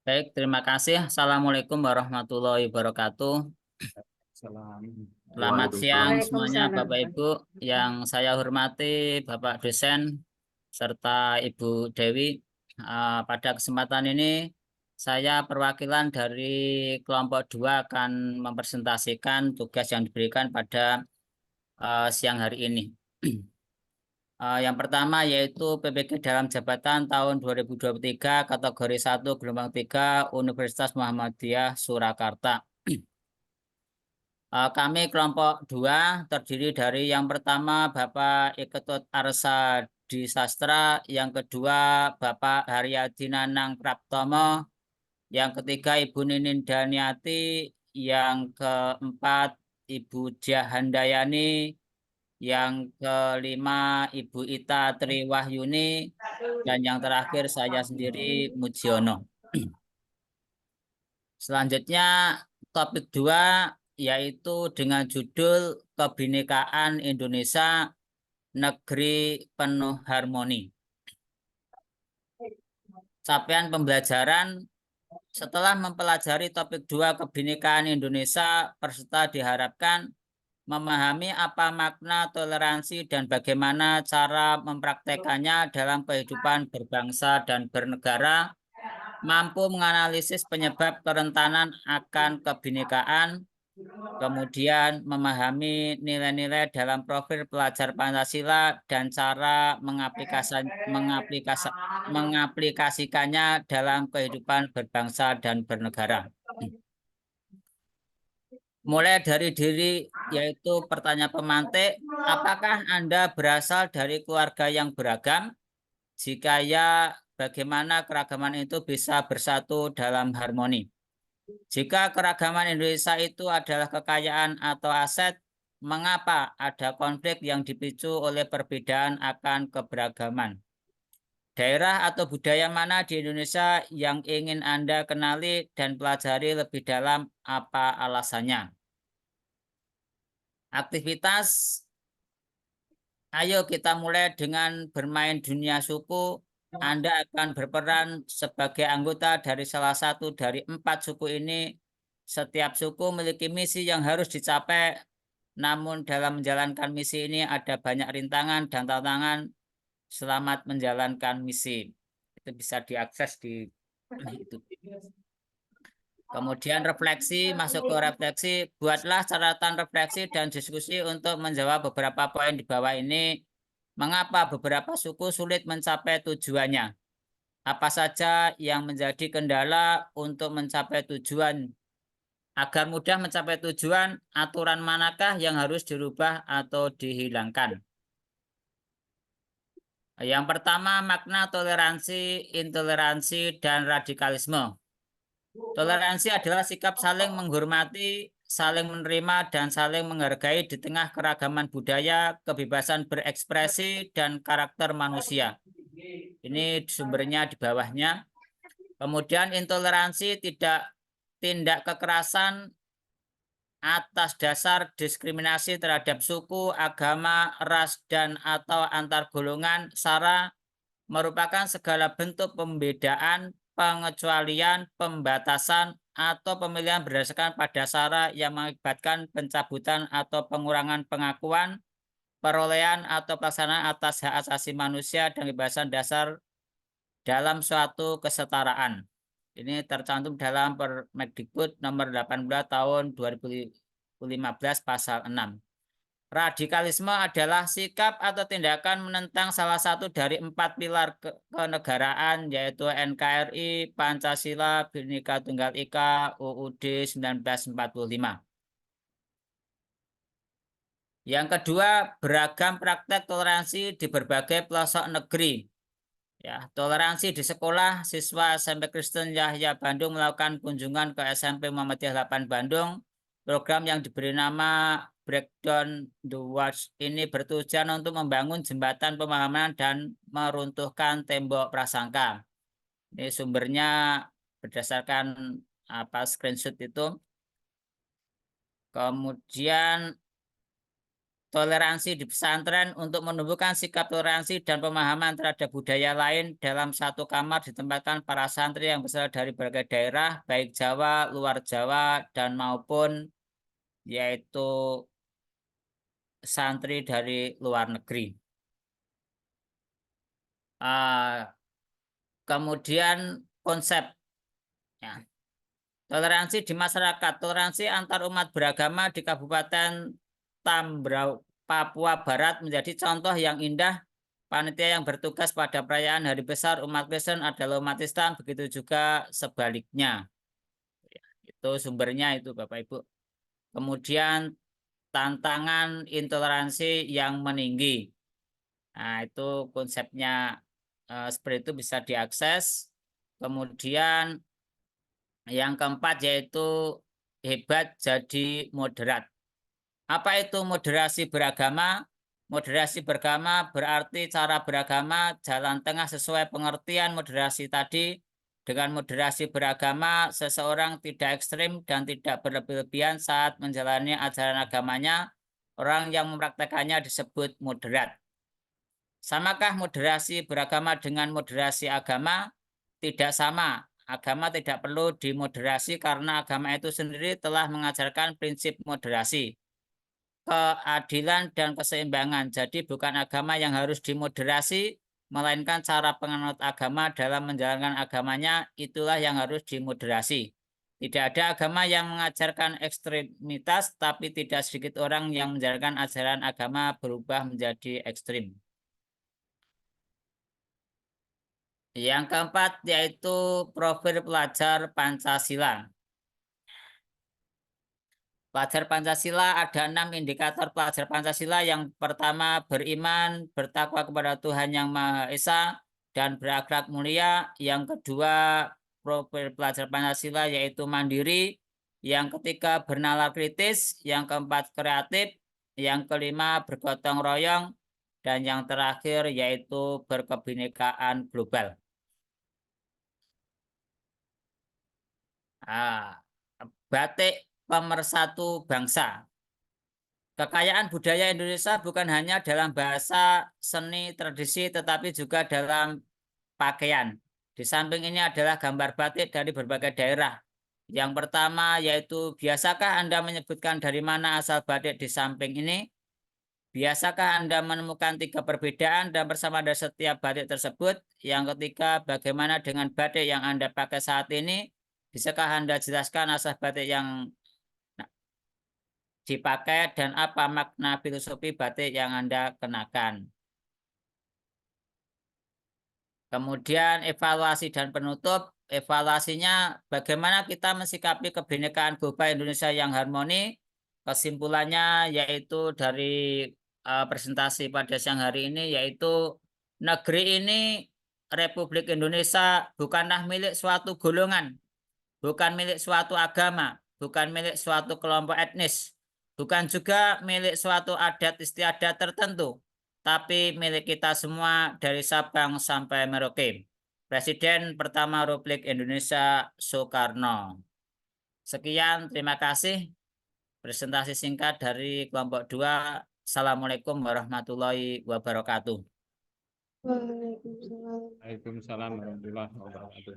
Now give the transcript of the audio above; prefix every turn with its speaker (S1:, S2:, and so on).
S1: Baik, terima kasih. Assalamualaikum warahmatullahi wabarakatuh. Selamat siang semuanya Bapak Ibu. Yang saya hormati Bapak dosen serta Ibu Dewi. Pada kesempatan ini saya perwakilan dari kelompok 2 akan mempresentasikan tugas yang diberikan pada siang hari ini. Yang pertama yaitu PPG dalam jabatan tahun 2023 kategori 1 gelombang 3 Universitas Muhammadiyah Surakarta. Kami kelompok 2 terdiri dari yang pertama Bapak Iketut Arsa Disastra, yang kedua Bapak Haryadi Nanang Praptomo, yang ketiga Ibu Ninin Daniati, yang keempat Ibu Diah Handayani, yang kelima Ibu Ita Triwahyuni, dan yang terakhir saya sendiri Mujiono. Selanjutnya topik 2 yaitu dengan judul Kebinekaan Indonesia Negeri Penuh Harmoni. Capaian pembelajaran: setelah mempelajari topik 2 Kebinekaan Indonesia, peserta diharapkan memahami apa makna toleransi dan bagaimana cara mempraktekannya dalam kehidupan berbangsa dan bernegara, mampu menganalisis penyebab kerentanan akan kebinekaan, kemudian memahami nilai-nilai dalam profil pelajar Pancasila dan cara mengaplikasikannya dalam kehidupan berbangsa dan bernegara. Mulai dari diri, yaitu pertanyaan pemantik, apakah Anda berasal dari keluarga yang beragam? Jika ya, bagaimana keragaman itu bisa bersatu dalam harmoni? Jika keragaman Indonesia itu adalah kekayaan atau aset, mengapa ada konflik yang dipicu oleh perbedaan akan keberagaman? Daerah atau budaya mana di Indonesia yang ingin Anda kenali dan pelajari lebih dalam, apa alasannya? Aktivitas: ayo kita mulai dengan bermain dunia suku. Anda akan berperan sebagai anggota dari salah satu dari 4 suku ini. Setiap suku memiliki misi yang harus dicapai, namun dalam menjalankan misi ini ada banyak rintangan dan tantangan. Selamat menjalankan misi. Itu bisa diakses di itu. Kemudian refleksi, masuk ke refleksi. Buatlah catatan refleksi dan diskusi untuk menjawab beberapa poin di bawah ini. Mengapa beberapa suku sulit mencapai tujuannya? Apa saja yang menjadi kendala untuk mencapai tujuan? Agar mudah mencapai tujuan, aturan manakah yang harus dirubah atau dihilangkan? Yang pertama, makna toleransi, intoleransi, dan radikalisme. Toleransi adalah sikap saling menghormati, saling menerima, dan saling menghargai di tengah keragaman budaya, kebebasan berekspresi, dan karakter manusia. Ini sumbernya di bawahnya. Kemudian intoleransi, tindak kekerasan atas dasar diskriminasi terhadap suku, agama, ras, dan atau antar golongan, SARA, merupakan segala bentuk pembedaan, pengecualian, pembatasan, atau pemilihan berdasarkan pada SARA yang mengakibatkan pencabutan atau pengurangan pengakuan, perolehan, atau pelaksanaan atas hak asasi manusia dan kebebasan dasar dalam suatu kesetaraan. Ini tercantum dalam Permendikbud nomor 18 tahun 2015 pasal 6. Radikalisme adalah sikap atau tindakan menentang salah satu dari 4 pilar kenegaraan, yaitu NKRI, Pancasila, Bhinneka Tunggal Ika, UUD 1945. Yang kedua, beragam praktek toleransi di berbagai pelosok negeri. Ya, toleransi di sekolah. Siswa SMP Kristen Yahya Bandung melakukan kunjungan ke SMP Muhammadiyah 8 Bandung. Program yang diberi nama Breakdown the Walls ini bertujuan untuk membangun jembatan pemahaman dan meruntuhkan tembok prasangka. Ini sumbernya berdasarkan screenshot itu. Kemudian toleransi di pesantren untuk menumbuhkan sikap toleransi dan pemahaman terhadap budaya lain. Dalam satu kamar ditempatkan para santri yang berasal dari berbagai daerah, baik Jawa, luar Jawa, dan maupun yaitu santri dari luar negeri. Kemudian konsep ya. Toleransi di masyarakat, toleransi antar umat beragama di Kabupaten Tambrau, Papua Barat menjadi contoh yang indah. Panitia yang bertugas pada perayaan hari besar umat Kristen adalah umat Islam, begitu juga sebaliknya. Itu sumbernya itu Bapak Ibu. Kemudian tantangan intoleransi yang meninggi. Nah, itu konsepnya seperti itu bisa diakses. Kemudian yang keempat yaitu hebat jadi moderat. Apa itu moderasi beragama? Moderasi beragama berarti cara beragama jalan tengah sesuai pengertian moderasi tadi. Dengan moderasi beragama, seseorang tidak ekstrim dan tidak berlebih-lebihan saat menjalani ajaran agamanya. Orang yang mempraktekannya disebut moderat. Samakah moderasi beragama dengan moderasi agama? Tidak sama. Agama tidak perlu dimoderasi karena agama itu sendiri telah mengajarkan prinsip moderasi, keadilan, dan keseimbangan. Jadi bukan agama yang harus dimoderasi, melainkan cara penganut agama dalam menjalankan agamanya, itulah yang harus dimoderasi. Tidak ada agama yang mengajarkan ekstremitas, tapi tidak sedikit orang yang menjalankan ajaran agama berubah menjadi ekstrim. Yang keempat yaitu profil pelajar Pancasila. Pelajar Pancasila ada 6 indikator pelajar Pancasila. Yang pertama beriman, bertakwa kepada Tuhan Yang Maha Esa, dan berakhlak mulia. Yang kedua profil pelajar Pancasila yaitu mandiri. Yang ketiga bernalar kritis. Yang keempat kreatif. Yang kelima bergotong royong. Dan yang terakhir yaitu berkebinekaan global. Batik pemersatu bangsa. Kekayaan budaya Indonesia bukan hanya dalam bahasa, seni, tradisi, tetapi juga dalam pakaian. Di samping ini adalah gambar batik dari berbagai daerah. Yang pertama yaitu, biasakah Anda menyebutkan dari mana asal batik di samping ini? Biasakah Anda menemukan 3 perbedaan dan persamaan dari setiap batik tersebut? Yang ketiga, bagaimana dengan batik yang Anda pakai saat ini? Bisakah Anda jelaskan asal batik yang dipakai dan apa makna filosofi batik yang Anda kenakan? Kemudian evaluasi dan penutup. Evaluasinya bagaimana kita mensikapi kebinekaan global Indonesia yang harmoni. Kesimpulannya yaitu dari presentasi pada siang hari ini yaitu negeri ini, Republik Indonesia, bukanlah milik suatu golongan, bukan milik suatu agama, bukan milik suatu kelompok etnis, bukan juga milik suatu adat istiadat tertentu, tapi milik kita semua dari Sabang sampai Merauke. Presiden pertama Republik Indonesia Soekarno. Sekian, terima kasih. Presentasi singkat dari kelompok 2. Assalamualaikum warahmatullahi wabarakatuh.
S2: Waalaikumsalam. Waalaikumsalam warahmatullahi wabarakatuh.